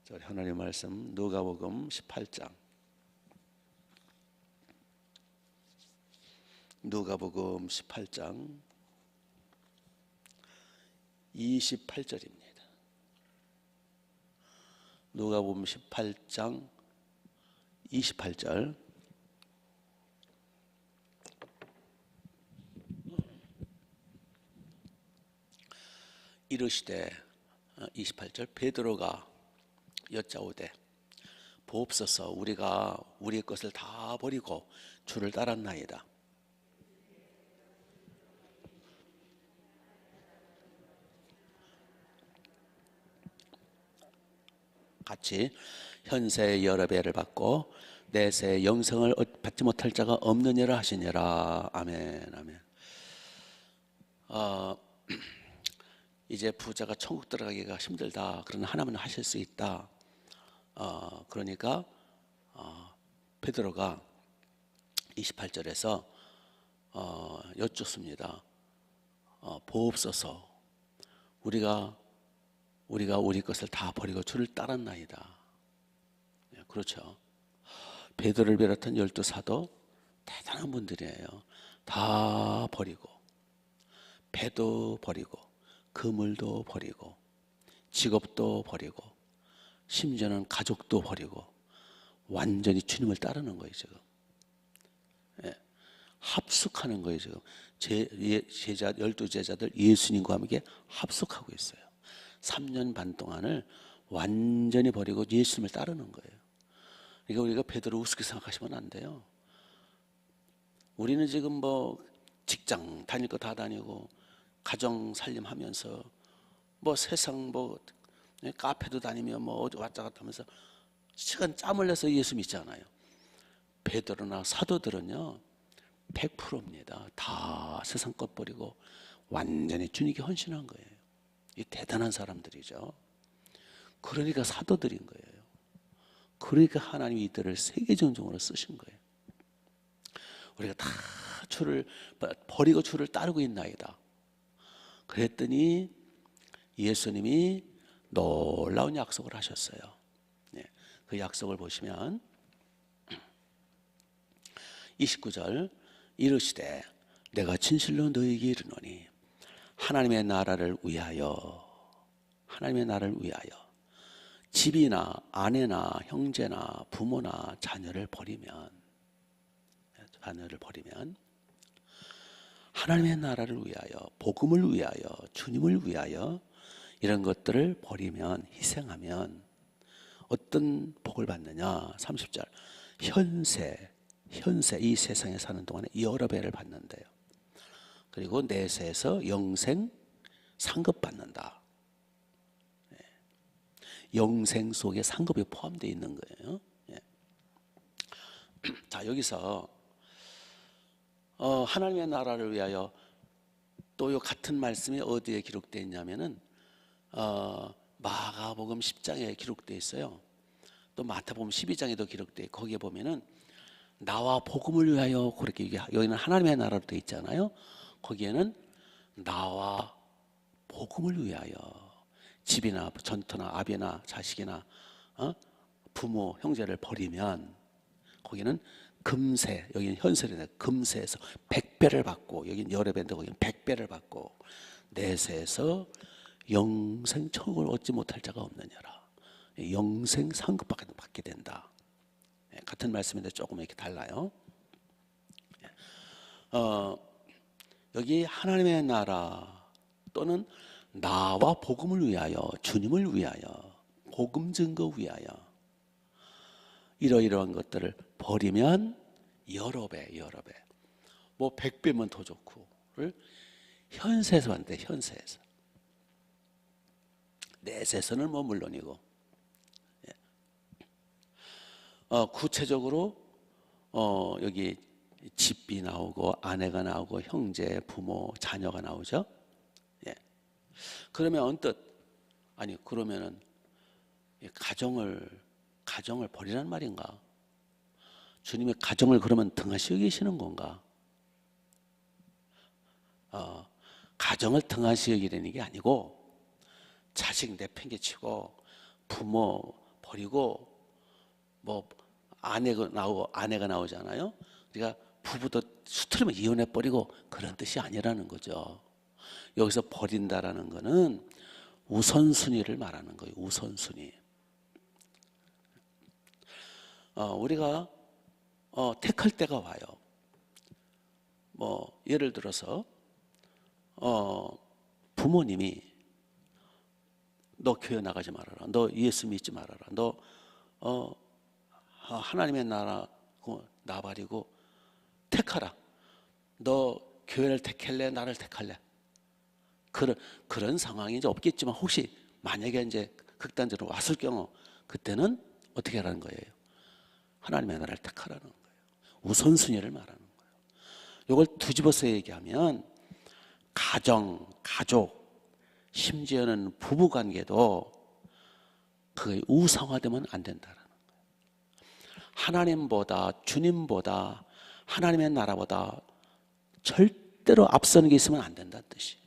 자, 하나님 말씀 누가복음 18장. 누가복음 18장 28절입니다. 누가복음 18장 28절. 이르시되 28절 베드로가 여짜오되 보옵소서 우리가 우리의 것을 다 버리고 주를 따랐나이다. 같이 현세 여러 배를 받고 내세 영생을 받지 못할 자가 없느니라 하시니라. 아멘. 아멘. 이제 부자가 천국 들어가기가 힘들다. 그러나 하나님은 하실 수 있다. 그러니까 베드로가 28절에서 여쭙습니다. 보옵소서 우리가 우리 것을 다 버리고 주를 따랐나이다. 그렇죠. 베드로를 비롯한 12사도 대단한 분들이에요. 다 버리고 배도 버리고 그물도 버리고 직업도 버리고 심지어는 가족도 버리고 완전히 주님을 따르는 거예요. 지금 합숙하는 거예요. 지금 제자 12제자들 예수님과 함께 합숙하고 있어요. 3년 반 동안을 완전히 버리고 예수님을 따르는 거예요. 그러니까 우리가 베드로 우습게 생각하시면 안 돼요. 우리는 지금 뭐 직장 다닐 거 다 다니고 가정 살림하면서 뭐 세상 뭐 카페도 다니며 뭐 왔다 갔다 하면서 시간 짬을 내서 예수 믿잖아요. 베드로나 사도들은요 100%입니다. 다 세상 것 버리고 완전히 주님께 헌신한 거예요. 이 대단한 사람들이죠. 그러니까 사도들인 거예요. 그러니까 하나님이 이들을 세계정정으로 쓰신 거예요. 우리가 다 주를 버리고 주를 따르고 있나이다. 그랬더니 예수님이 놀라운 약속을 하셨어요. 그 약속을 보시면 29절 이르시되 내가 진실로 너에게 이르노니 하나님의 나라를 위하여 집이나 아내나 형제나 부모나 자녀를 버리면 하나님의 나라를 위하여 복음을 위하여 주님을 위하여 이런 것들을 버리면 희생하면 어떤 복을 받느냐. 30절 현세 이 세상에 사는 동안에 여러 배를 받는데요. 그리고 내세에서 영생 상급 받는다. 영생 속에 상급이 포함되어 있는 거예요. 자, 여기서 하나님의 나라를 위하여 또 이 같은 말씀이 어디에 기록되어 있냐면은 마가복음 10장에 기록되어 있어요. 또 마태복음 12장에도 기록되어 있고 거기에 보면은 나와 복음을 위하여 그렇게 얘기해요. 여기는 하나님의 나라로 되어 있잖아요. 거기에는 나와 복음을 위하여 집이나 전토나 아비나 자식이나 부모 형제를 버리면 거기는 금세, 여기는 현세인데 금세에서 100배를 받고 여기는 여러 배인데 거기는 100배를 받고 내세에서 영생 천국을 얻지 못할 자가 없느냐라. 영생 상급 받게 된다. 같은 말씀인데 조금 이렇게 달라요. 여기 하나님의 나라 또는 나와 복음을 위하여 주님을 위하여 복음 증거 위하여 이러이러한 것들을 버리면 여러 배 뭐 100배면 더 좋고를 현세에서 한대. 현세에서 내세에서는 뭐 물론이고 구체적으로 여기 집이 나오고 아내가 나오고 형제, 부모, 자녀가 나오죠. 그러면 언뜻 그러면은 가정을 버리란 말인가? 주님의 가정을 그러면 등하시고 계시는 건가? 가정을 등하시고 계시는 게 아니고 자식 내팽개치고 부모 버리고 뭐 아내가 나오잖아요. 그러니까 부부도 수틀면 이혼해 버리고 그런 뜻이 아니라는 거죠. 여기서 버린다라는 거는 우선순위를 말하는 거예요. 우선순위. 우리가 택할 때가 와요. 뭐 예를 들어서 부모님이 너 교회 나가지 말아라. 너 예수 믿지 말아라. 너 하나님의 나라 나발이고 택하라. 너 교회를 택할래? 나를 택할래? 그런 상황이 이제 없겠지만 혹시 만약에 이제 극단적으로 왔을 경우 그때는 어떻게 하라는 거예요? 하나님의 나라를 택하라는 거예요. 우선순위를 말하는 거예요. 이걸 뒤집어서 얘기하면 가정, 가족, 심지어는 부부관계도 그게 우상화되면 안 된다라는 거예요. 하나님보다 주님보다 하나님의 나라보다 절대로 앞서는 게 있으면 안 된다는 뜻이에요.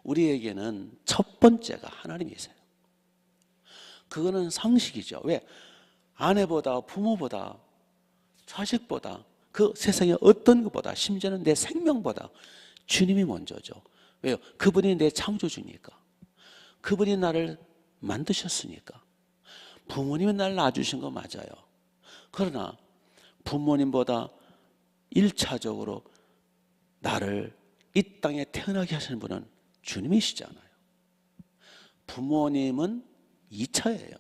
우리에게는 첫 번째가 하나님이세요. 그거는 상식이죠. 왜? 아내보다 부모보다 자식보다 그 세상의 어떤 것보다 심지어는 내 생명보다 주님이 먼저죠. 왜요? 그분이 내 창조주니까. 그분이 나를 만드셨으니까. 부모님이 나를 낳아주신 거 맞아요. 그러나 부모님보다 1차적으로 나를 이 땅에 태어나게 하시는 분은 주님이시잖아요. 부모님은 2차예요.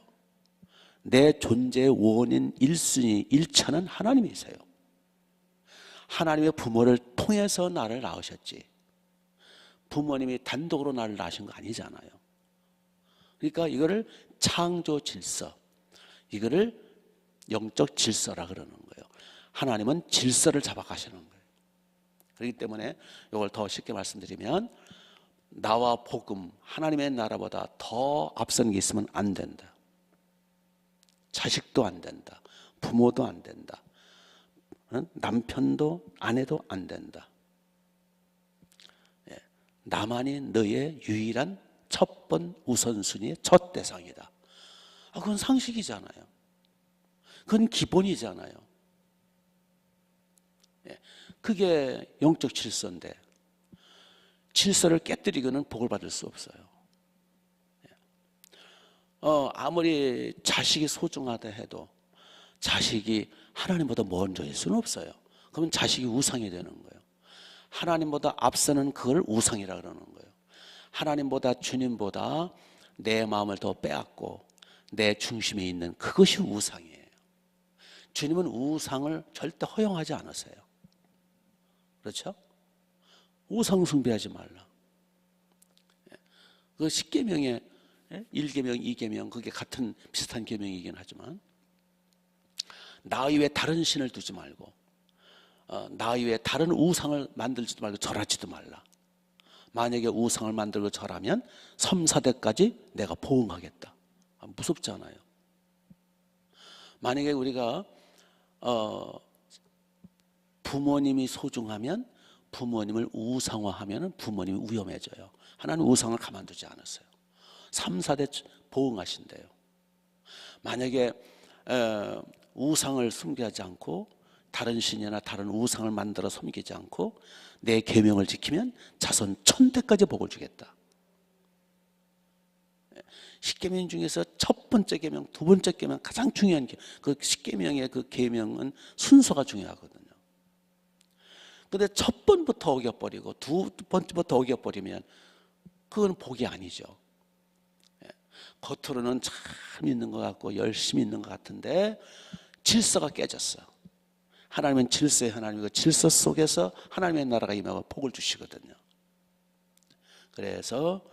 내 존재의 원인 1순위 1차는 하나님이세요. 하나님의 부모를 통해서 나를 낳으셨지 부모님이 단독으로 나를 낳으신 거 아니잖아요. 그러니까 이거를 창조 질서, 이거를 영적 질서라 그러는 거예요. 하나님은 질서를 잡아가시는 거예요. 그렇기 때문에 이걸 더 쉽게 말씀드리면 나와 복음, 하나님의 나라보다 더 앞선 게 있으면 안 된다. 자식도 안 된다. 부모도 안 된다. 남편도 아내도 안 된다. 나만이 너의 유일한 첫 번 우선순위의 첫 대상이다. 그건 상식이잖아요. 그건 기본이잖아요. 그게 영적 질서인데 질서를 깨뜨리고는 복을 받을 수 없어요. 아무리 자식이 소중하다 해도 자식이 하나님보다 먼저일 수는 없어요. 그러면 자식이 우상이 되는 거예요. 하나님보다 앞서는 그걸 우상이라 그러는 거예요. 하나님보다 주님보다 내 마음을 더 빼앗고 내 중심에 있는 그것이 우상이에요. 주님은 우상을 절대 허용하지 않으세요. 그렇죠? 우상 숭배하지 말라. 그 10계명에 1계명, 2계명 그게 같은 비슷한 계명이긴 하지만 나 이외에 다른 신을 두지 말고 나 이외에 다른 우상을 만들지도 말고 절하지도 말라. 만약에 우상을 만들고 절하면 3, 4대까지 내가 보응하겠다. 무섭잖아요. 만약에 우리가 부모님이 소중하면 부모님을 우상화하면 부모님이 위험해져요. 하나님 우상을 가만두지 않았어요. 3, 4대 보응하신대요. 만약에 우상을 숭배하지 않고 다른 신이나 다른 우상을 만들어 섬기지 않고 내 계명을 지키면 자손 1000대까지 복을 주겠다. 10계명 중에서 첫 번째 계명, 두 번째 계명 가장 중요한 그 10계명의 그 계명은 순서가 중요하거든요. 근데 첫 번부터 어겨버리고 두 번째부터 어겨버리면 그건 복이 아니죠. 겉으로는 참 있는 것 같고 열심히 있는 것 같은데 질서가 깨졌어. 하나님은 질서의 하나님이고 질서 속에서 하나님의 나라가 임하고 복을 주시거든요. 그래서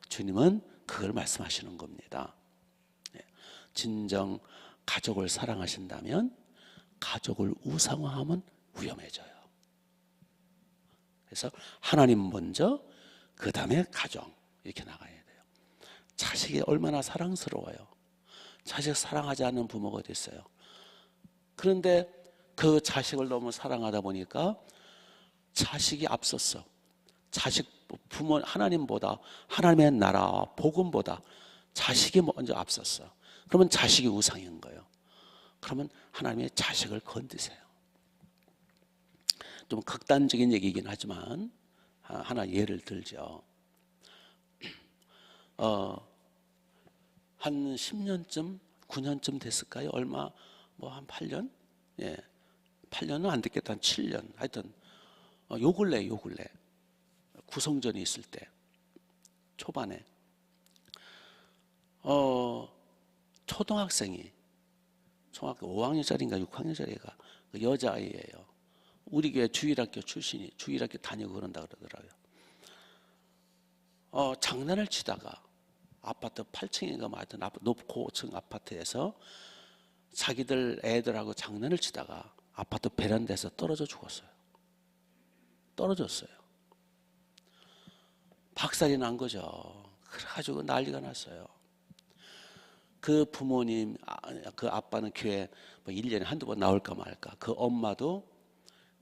주님은 그걸 말씀하시는 겁니다. 진정 가족을 사랑하신다면 가족을 우상화하면 위험해져요. 그래서 하나님 먼저 그 다음에 가정 이렇게 나가야 돼요. 자식이 얼마나 사랑스러워요. 자식 사랑하지 않는 부모가 어디 있어요. 그런데 그 자식을 너무 사랑하다 보니까 자식이 앞섰어. 자식 부모 하나님보다 하나님의 나라와 복음보다 자식이 먼저 앞섰어. 그러면 자식이 우상인 거예요. 그러면 하나님의 자식을 건드세요. 좀 극단적인 얘기이긴 하지만 하나 예를 들죠. 한 10년쯤, 9년쯤 됐을까요? 얼마, 뭐 한 8년? 예. 8년은 안 됐겠다. 한 7년. 하여튼, 요 근래. 구성전이 있을 때, 초반에, 초등학생이, 초등학교 5학년짜리인가 6학년짜리가 그 여자아이예요. 우리 교회 주일학교 출신이, 주일학교 다니고 그런다 그러더라고요. 장난을 치다가 아파트 8층인가 뭐 하여튼 높고 층 아파트에서 자기들 애들하고 장난을 치다가 아파트 베란다에서 떨어져 죽었어요. 떨어졌어요. 박살이 난 거죠. 그래가지고 난리가 났어요. 그 부모님, 그 아빠는 교회 뭐 1년에 한두 번 나올까 말까. 그 엄마도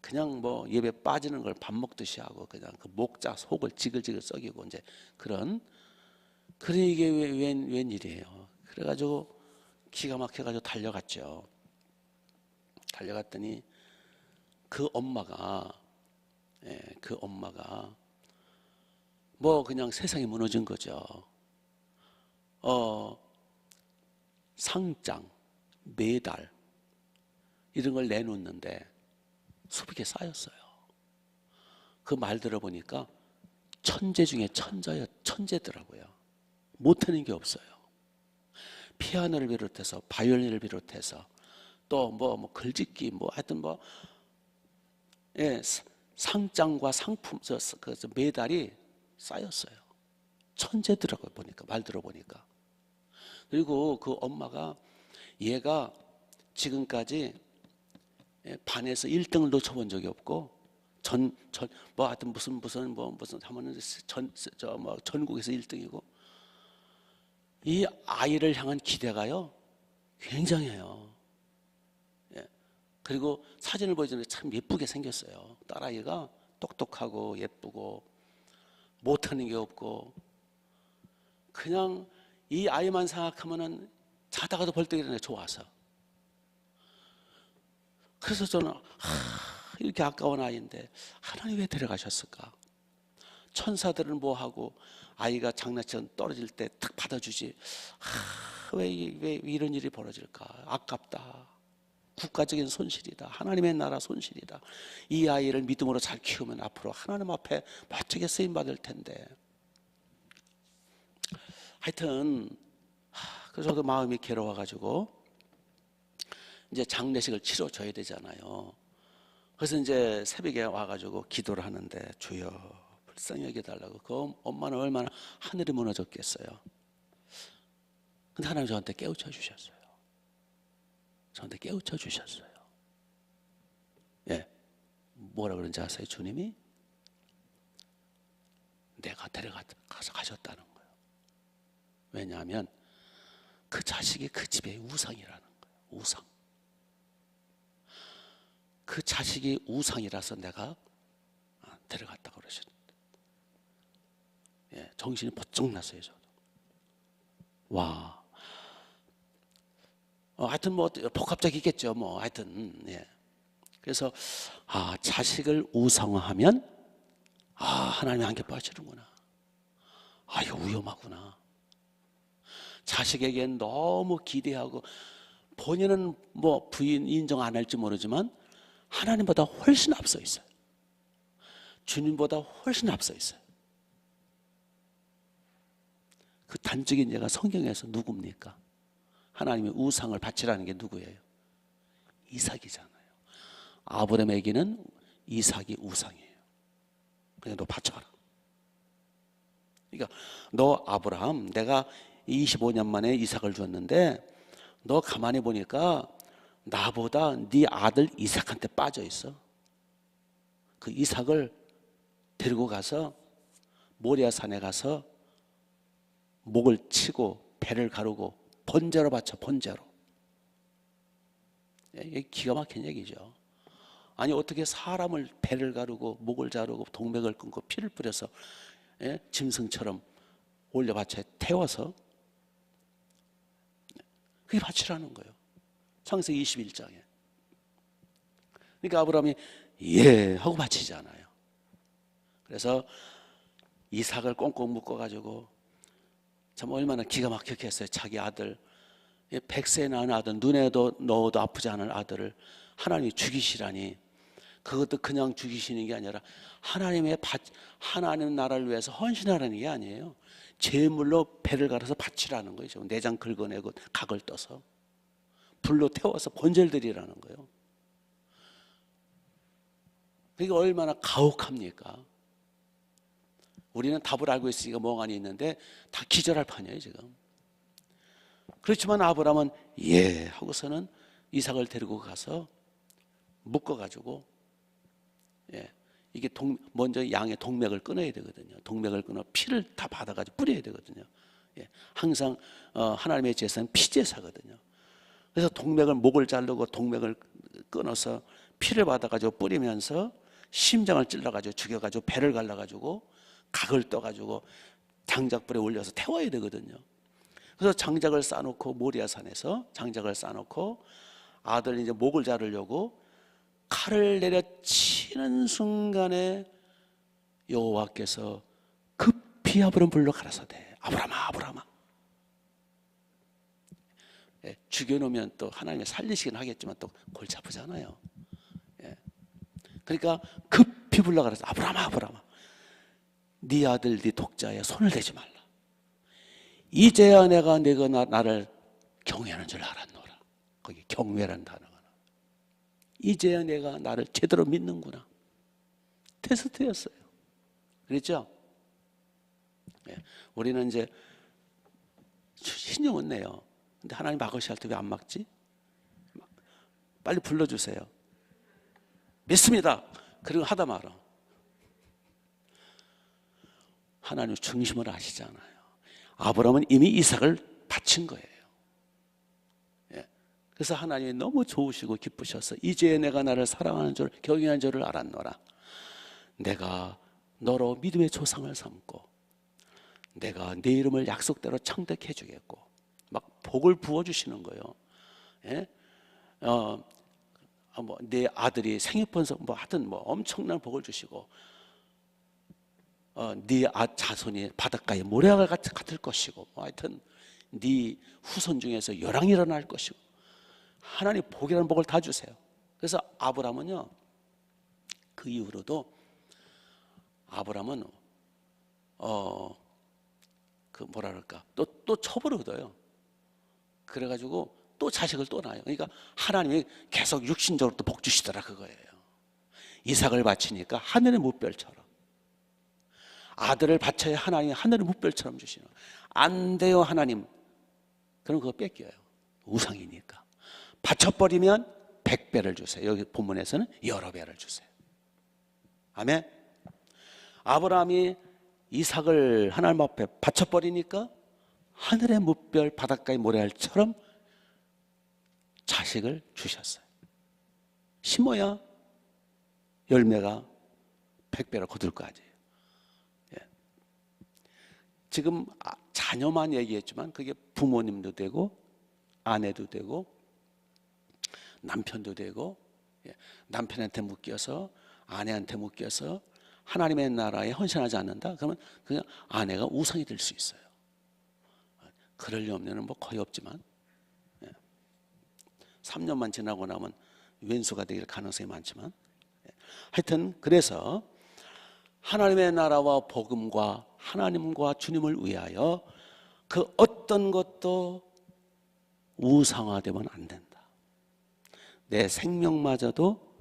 그냥 뭐 예배 빠지는 걸 밥 먹듯이 하고 그냥 그 목자 속을 지글지글 썩이고 이제 그런 이게 웬일이에요. 그래가지고 기가 막혀가지고 달려갔죠. 달려갔더니 그 엄마가 뭐 그냥 세상이 무너진 거죠. 상장, 메달 이런 걸 내놓는데 수북에 쌓였어요. 그 말 들어보니까 천재 중에 천재더라고요. 못하는 게 없어요. 피아노를 비롯해서 바이올린을 비롯해서 또 뭐 글짓기 뭐 하여튼 뭐 상장과 상품 그 메달이 쌓였어요. 천재더라고요. 보니까 말 들어보니까. 그리고 그 엄마가 얘가 지금까지 반에서 1등을 놓쳐본 적이 없고 뭐 하여튼 무슨 하면은 전국에서 1등이고 이 아이를 향한 기대가요 굉장해요. 그리고 사진을 보여주는데 참 예쁘게 생겼어요. 딸아이가 똑똑하고 예쁘고 못하는 게 없고 그냥 이 아이만 생각하면은 자다가도 벌떡 일어나 좋아서. 그래서 저는 이렇게 아까운 아이인데 하나님 왜 데려가셨을까? 천사들은 뭐하고 아이가 장난처럼 떨어질 때 탁 받아주지. 왜 이런 일이 벌어질까? 아깝다. 국가적인 손실이다. 하나님의 나라 손실이다. 이 아이를 믿음으로 잘 키우면 앞으로 하나님 앞에 멋지게 쓰임받을 텐데. 하여튼 그래서 저도 마음이 괴로워가지고 이제 장례식을 치러줘야 되잖아요. 그래서 이제 새벽에 와가지고 기도를 하는데 주여 불쌍히 여겨달라고. 그 엄마는 얼마나 하늘이 무너졌겠어요. 근데 하나님 저한테 깨우쳐 주셨어요. 저한테 깨우쳐 주셨어요. 예, 뭐라 그런지 아세요? 주님이 내가 데려가서 가셨다는 거예요. 왜냐하면 그 자식이 그 집의 우상이라는 거예요. 우상. 그 자식이 우상이라서 내가 데려갔다고 그러시는데, 예, 정신이 번쩍 났어요. 저도. 와. 하여튼 뭐 복합적이겠죠. 뭐 하여튼 예. 그래서 자식을 우상화하면 하나님이 안 기뻐하시는구나. 이거 위험하구나. 자식에겐 너무 기대하고 본인은 뭐 부인 인정 안 할지 모르지만 하나님보다 훨씬 앞서 있어요. 주님보다 훨씬 앞서 있어요. 그 단적인 예가 성경에서 누굽니까? 하나님의 우상을 바치라는 게 누구예요? 이삭이잖아요. 아브라함에게는 이삭이 우상이에요. 그냥 너 바쳐라. 그러니까 너 아브라함, 내가 25년 만에 이삭을 줬는데 너 가만히 보니까 나보다 네 아들 이삭한테 빠져 있어. 그 이삭을 데리고 가서 모리아 산에 가서 목을 치고 배를 가르고 번제로 바쳐. 번제로. 이게 기가 막힌 얘기죠. 아니 어떻게 사람을 배를 가르고 목을 자르고 동맥을 끊고 피를 뿌려서 짐승처럼 올려 바쳐 태워서 그게 바치라는 거예요. 창세기 21장에. 그러니까 아브라함이 예 하고 바치잖아요. 그래서 이삭을 꽁꽁 묶어가지고 참 얼마나 기가 막히게 했어요. 자기 아들, 100세 낳은 아들, 눈에도 넣어도 아프지 않은 아들을 하나님이 죽이시라니, 그것도 그냥 죽이시는 게 아니라 하나님 나라를 위해서 헌신하라는 게 아니에요. 제물로 배를 갈아서 바치라는 거죠. 내장 긁어내고 각을 떠서 불로 태워서 번제드리라는 거예요. 그게 얼마나 가혹합니까? 우리는 답을 알고 있으니까 멍하니 있는데 다 기절할 판이에요 지금. 그렇지만 아브라함은 예 하고서는 이삭을 데리고 가서 묶어가지고, 이게 먼저 양의 동맥을 끊어야 되거든요. 동맥을 끊어 피를 다 받아가지고 뿌려야 되거든요. 항상 하나님의 제사는 피제사거든요. 그래서 목을 자르고 동맥을 끊어서 피를 받아가지고 뿌리면서 심장을 찔러가지고 죽여가지고 배를 갈라가지고 각을 떠가지고 장작불에 올려서 태워야 되거든요. 그래서 장작을 쌓아놓고 모리아산에서 장작을 쌓아놓고 아들 이제 목을 자르려고 칼을 내려치는 순간에 여호와께서 급히 아브람 불러 가라사대 아브라마 아브라마. 죽여놓으면 또 하나님이 살리시긴 하겠지만 또 골치 아프잖아요. 그러니까 급히 불러 가라사대 아브라마 아브라마, 네 아들 네 독자에 손을 대지 말라. 이제야 내가 나를 경외하는 줄 알았노라. 거기 경외라는 단어가 나와. 이제야 내가 나를 제대로 믿는구나. 테스트였어요. 그랬죠? 우리는 이제 신용은 내요. 근데 하나님 막으셔야 할 때 왜 안 막지? 빨리 불러주세요. 믿습니다. 그리고 하다 말아. 하나님 중심을 아시잖아요. 아브라함은 이미 이삭을 바친 거예요. 그래서 하나님이 너무 좋으시고 기쁘셔서 이제 내가 나를 사랑하는 줄 경외하는 줄을 알았노라. 내가 너로 믿음의 조상을 삼고 내가 네 이름을 약속대로 창대케 해주겠고, 막 복을 부어주시는 거예요. 네 아들이 생육번성 하여튼 엄청난 복을 주시고, 네 자손이 바닷가에 모래알 같을 것이고, 하여튼 네 후손 중에서 열왕이 일어날 것이고, 하나님 복이라는 복을 다 주세요. 그래서 아브라함은요, 그 이후로도 아브라함은 그 뭐라 그럴까, 또 첩을 얻어요. 그래가지고 또 자식을 또 낳아요. 그러니까 하나님이 계속 육신적으로 또 복 주시더라 그거예요. 이삭을 바치니까 하늘의 무별처럼, 아들을 바쳐야 하나님이 하늘의 무별처럼 주시는. 안 돼요 하나님, 그럼 그거 뺏겨요. 우상이니까. 바쳐버리면 100배를 주세요. 여기 본문에서는 여러 배를 주세요. 아멘. 아브라함이 이삭을 하나님 앞에 바쳐버리니까 하늘의 무별 바닷가의 모래알처럼 자식을 주셨어요. 심어야 열매가 100배로 거둘 거 아니에요. 지금 자녀만 얘기했지만 그게 부모님도 되고 아내도 되고 남편도 되고, 남편한테 묶여서 아내한테 묶여서 하나님의 나라에 헌신하지 않는다? 그러면 그냥 아내가 우상이 될 수 있어요. 그럴 염려는 거의 없지만 3년만 지나고 나면 왼수가 되길 가능성이 많지만, 하여튼 그래서 하나님의 나라와 복음과 하나님과 주님을 위하여 그 어떤 것도 우상화되면 안 된다. 내 생명마저도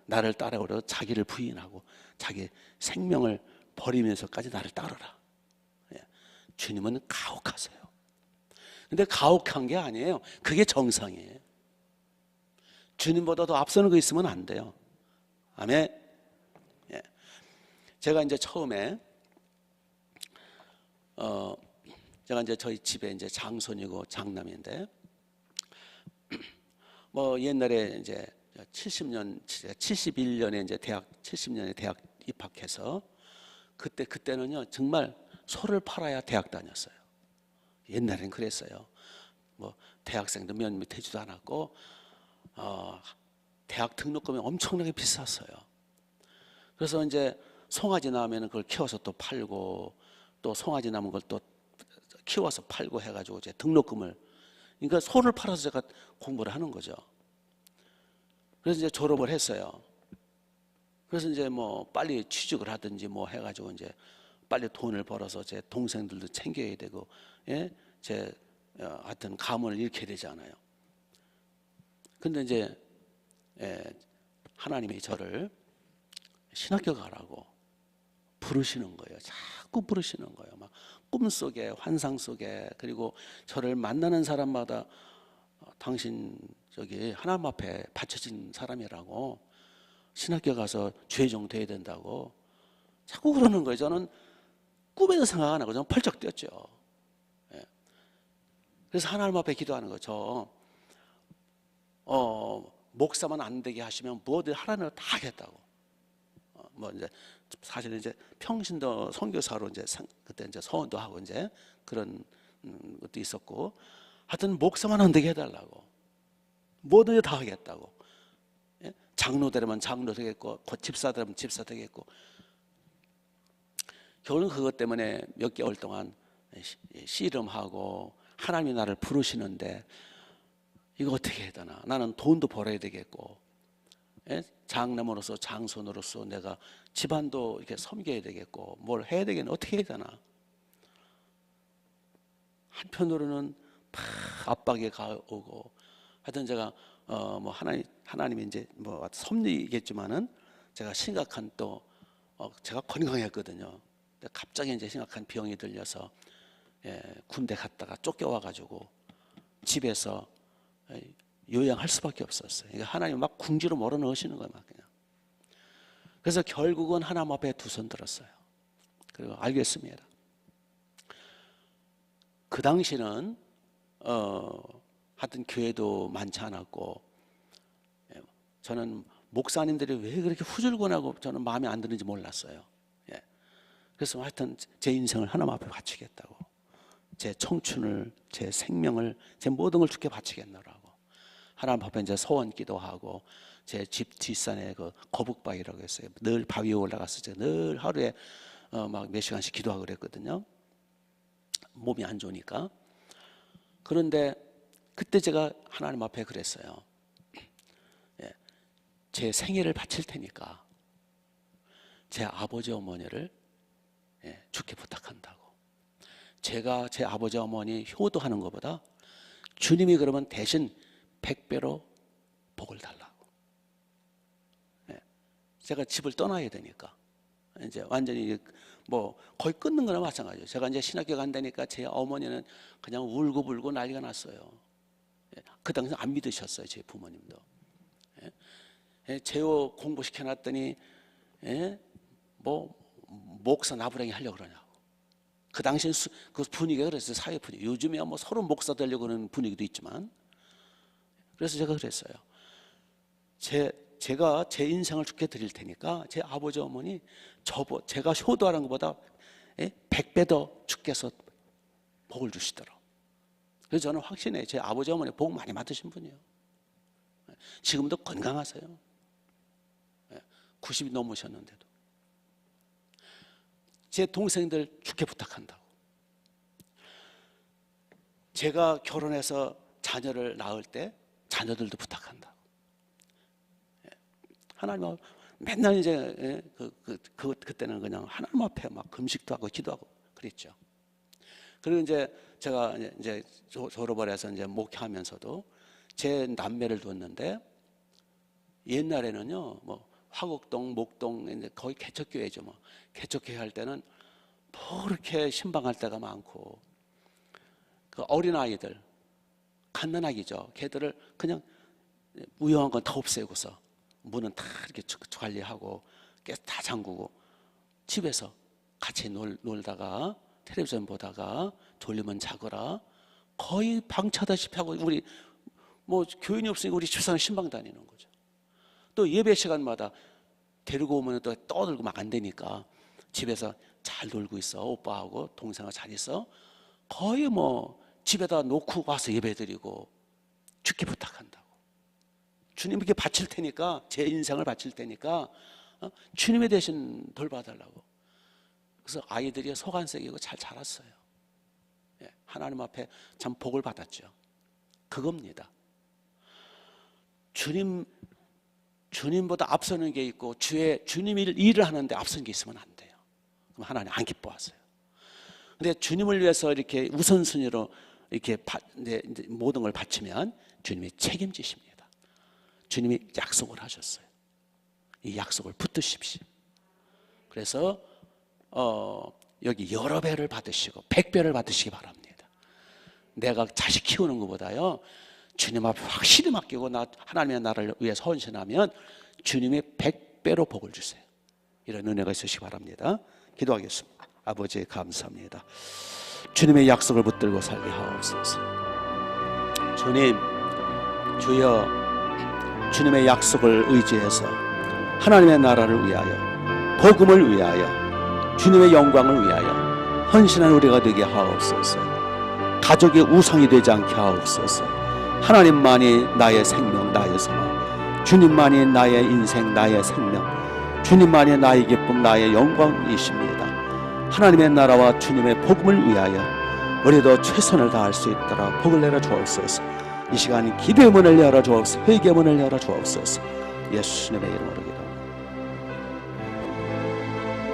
나를 따라오려 자기를 부인하고 자기 생명을 버리면서까지 나를 따르라. 주님은 가혹하세요. 근데 가혹한 게 아니에요. 그게 정상이에요. 주님보다 더 앞서는 거 있으면 안 돼요. 아멘. 제가 이제 처음에 제가 이제 저희 집에 이제 장손이고 장남인데, 옛날에 이제 71년에 이제 대학 70년에 대학 입학해서 그때는요 정말 소를 팔아야 대학 다녔어요. 옛날엔 그랬어요. 뭐 대학생도 면밀 되지도 않았고 대학 등록금이 엄청나게 비쌌어요. 그래서 이제 송아지 나오면 그걸 키워서 또 팔고, 또 송아지 남은 걸 또 키워서 팔고 해가지고 이제 등록금을, 그러니까 소를 팔아서 제가 공부를 하는 거죠. 그래서 이제 졸업을 했어요. 그래서 이제 뭐 빨리 취직을 하든지 뭐 해가지고 이제 빨리 돈을 벌어서 제 동생들도 챙겨야 되고, 예? 제 하여튼 가문을 잃게 되잖아요. 근데 이제 하나님이 저를 신학교 가라고 부르시는 거예요. 자꾸 부르시는 거예요. 막 꿈속에, 환상 속에. 그리고 저를 만나는 사람마다 당신 저기 하나님 앞에 바쳐진 사람이라고, 신학교 가서 죄종 돼야 된다고 자꾸 그러는 거예요. 저는 꿈에도 생각 안 하고 저는 펄쩍 뛰었죠. 그래서 하나님 앞에 기도하는 거죠. 목사만 안 되게 하시면 뭐든 하라는 걸 다 하겠다고. 뭐 이제 사실은 이제 평신도 선교사로 이제 그때 이제 서원도 하고 이제 그런 것도 있었고, 하여튼 목사만 안 되게 해달라고, 뭐든 다 하겠다고. 장로 되려면 장로 되겠고, 집사 되려면 집사 되겠고. 결국은 그것 때문에 몇 개월 동안 씨름하고, 하나님이 나를 부르시는데 이거 어떻게 해야 되나, 나는 돈도 벌어야 되겠고, 장남으로서 장손으로서 내가 집안도 이렇게 섬겨야 되겠고, 뭘 해야 되겠나, 어떻게 해야 되나. 한편으로는 막 압박이 가오고, 하여튼 제가 뭐 하나님이 이제 뭐 섭리겠지만은 제가 심각한 또 제가 건강했거든요. 근데 갑자기 이제 심각한 병이 들려서 군대 갔다가 쫓겨와가지고 집에서 요양할 수밖에 없었어요. 그러니까 하나님 막 궁지로 몰아넣으시는 거예요, 막 그냥. 그래서 결국은 하나님 앞에 두 손 들었어요. 그리고 알겠습니다. 그 당시는 하여튼 교회도 많지 않았고, 저는 목사님들이 왜 그렇게 후줄근하고 저는 마음에 안 드는지 몰랐어요. 그래서 하여튼 제 인생을 하나님 앞에 바치겠다고, 제 청춘을, 제 생명을, 제 모든 걸 주께 바치겠노라고 하나님 앞에 이제 소원 기도하고, 제 집 뒷산에 그 거북바위라고 했어요. 늘 바위에 올라가서 제가 늘 하루에 막 몇 시간씩 기도하고 그랬거든요. 몸이 안 좋으니까. 그런데 그때 제가 하나님 앞에 그랬어요. 제 생애를 바칠 테니까 제 아버지 어머니를 주께 부탁한다고. 제가 제 아버지 어머니 효도하는 것보다 주님이 그러면 대신 100배로 복을 달라고. 제가 집을 떠나야 되니까 이제 완전히 뭐 거의 끊는 거나 마찬가지예요. 제가 이제 신학교 간다니까 제 어머니는 그냥 울고불고 난리가 났어요. 그 당시 안 믿으셨어요, 제 부모님도. 제호 공부시켜놨더니 뭐 목사 나부랭이 하려고 그러냐고. 그 당시엔 그 분위기가 그랬어요. 사회 분위기. 요즘에 뭐 서로 목사 되려고 하는 분위기도 있지만. 그래서 제가 그랬어요. 제가 제 인생을 주께 드릴 테니까 제 아버지 어머니 제가 효도하는 것보다 100배 더 주께서 복을 주시더라고요. 그래서 저는 확신해요. 제 아버지 어머니 복 많이 받으신 분이에요. 지금도 건강하세요. 90이 넘으셨는데도. 제 동생들 주께 부탁한다고. 제가 결혼해서 자녀를 낳을 때 자녀들도 부탁한다고. 하나님 맨날 이제 그때는 그냥 하나님 앞에 막 금식도 하고 기도하고 그랬죠. 그리고 이제 제가 이제 졸업을 해서 이제 목회하면서도 제 남매를 뒀는데, 옛날에는요 뭐 화곡동, 목동 이제 거의 개척교회죠. 뭐 개척교회 할 때는 뭐 그렇게 신방할 때가 많고, 그 어린 아이들, 갓난아기죠. 걔들을 그냥 위험한 건 다 없애고서 문은 다 이렇게 관리하고 다 잠그고 집에서 같이 놀다가 텔레비전 보다가 졸리면 자거라, 거의 방치하다시피 하고, 우리 뭐 교인이 없으니까 우리 집사람 신방 다니는 거죠. 또 예배 시간마다 데리고 오면 또 떠들고 막 안 되니까 집에서 잘 놀고 있어. 오빠하고 동생하고 잘 있어. 거의 뭐 집에다 놓고 와서 예배드리고 죽기 부탁한다고. 주님께 바칠 테니까, 제 인생을 바칠 테니까 주님의 대신 돌봐달라고. 그래서 아이들이 소관색이고 잘 자랐어요. 하나님 앞에 참 복을 받았죠. 그겁니다. 주님보다 앞서는 게 있고 주님이 일을 하는데 앞서는 게 있으면 안 돼요. 그럼 하나님 안 기뻐하세요. 근데 주님을 위해서 이렇게 우선순위로 이렇게 모든 걸 바치면 주님이 책임지십니다. 주님이 약속을 하셨어요. 이 약속을 붙드십시오. 그래서 여기 여러 배를 받으시고 100배를 받으시기 바랍니다. 내가 자식 키우는 것보다요, 주님 앞에 확실히 맡기고 나 하나님의 나라를 위해서 헌신하면 주님이 100배로 복을 주세요. 이런 은혜가 있으시기 바랍니다. 기도하겠습니다. 아버지 감사합니다. 주님의 약속을 붙들고 살게 하옵소서. 주님, 주여, 주님의 약속을 의지해서 하나님의 나라를 위하여, 복음을 위하여, 주님의 영광을 위하여 헌신한 우리가 되게 하옵소서. 가족이 우상이 되지 않게 하옵소서. 하나님만이 나의 생명, 나의 소망, 주님만이 나의 인생, 나의 생명, 주님만이 나의 기쁨, 나의 영광이십니다. 하나님의 나라와 주님의 복음을 위하여 우리도 최선을 다할 수 있도록 복을 내려 주옵소서. 이 시간 기도의 문을 열어 주옵소서. 회개의 문을 열어 주옵소서. 예수님의 이름으로